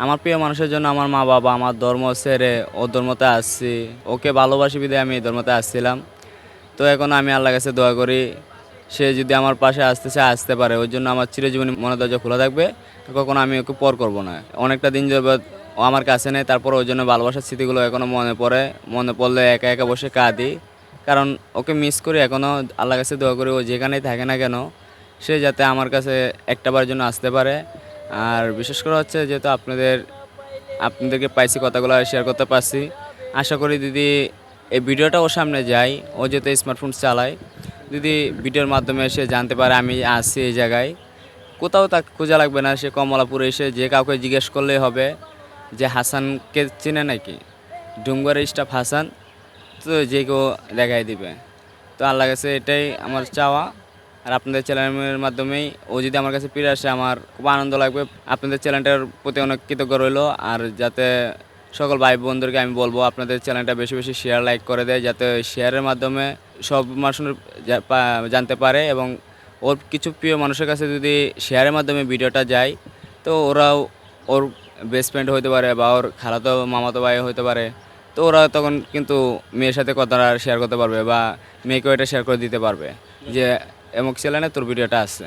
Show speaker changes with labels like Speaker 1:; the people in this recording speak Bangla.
Speaker 1: আমার প্রিয় মানুষের জন্য আমার মা বাবা আমার ধর্ম ছেড়ে ও ধর্মতে আসছি। ওকে ভালোবাসি বিধায় আমি এই ধর্মতে আসছিলাম। তো এখন আমি আল্লাহর কাছে দোয়া করি সে যদি আমার পাশে আসতে চায় আসতে পারে। ওই জন্য আমার চিরজীবনী মনের দরজা খোলা থাকবে। কখনো আমি ওকে পর করব না। অনেকটা দিন যাবৎ ও আমার কাছে নেই, তারপর ওই জন্য ভালোবাসার স্মৃতিগুলো এখনও মনে পড়ে। মনে পড়লে একা একা বসে কাঁদি। কারণ ওকে মিস করি এখনও। আল্লাহর কাছে দোয়া করি ও যেখানেই থাকে না কেন সে যাতে আমার কাছে একটাবার জন্য আসতে পারে। আর বিশেষ করে হচ্ছে যেহেতু আপনাদেরকে পাইছি, কথাগুলো শেয়ার করতে পারছি। আশা করি যদি এই ভিডিওটা ওর সামনে যায়, ও যেহেতু স্মার্টফোন চালায়, যদি ভিডিওর মাধ্যমে সে জানতে পারে আমি আসছি এই জায়গায়, কোথাও তাকে খোঁজা লাগবে না। সে কমলাপুরে এসে যে কাউকে জিজ্ঞেস করলেই হবে যে হাসানকে চেনে নাকি, ডুমগড়ের স্টাফ হাসান, তো যে কেউ দেখাই দিবে। তো আল্লাহর কাছে এটাই আমার চাওয়া। আর আপনাদের চ্যানেলের মাধ্যমেই ও যদি আমার কাছে ফিরে আসে আমার খুব আনন্দ লাগবে। আপনাদের চ্যানেলটার প্রতি অনেক কৃতজ্ঞ রইল। আর যাতে সকল ভাই বোনদেরকে আমি বলবো আপনাদের চ্যানেলটা বেশি বেশি শেয়ার লাইক করে দেয়, যাতে শেয়ারের মাধ্যমে সব মানুষ জানতে পারে। এবং ওর কিছু প্রিয় মানুষের কাছে যদি শেয়ারের মাধ্যমে ভিডিওটা যায়, তো ওরাও ওর বেস্ট ফ্রেন্ড হতে পারে বা ওর খালাতো মামাতো ভাই হতে পারে। তো ওরা তখন কিন্তু মেয়ের সাথে কথাটা শেয়ার করতে পারবে বা মেয়েকেও এটা শেয়ার করে দিতে পারবে যে এমক চ্যানেলে তোর ভিডিওটা আছে।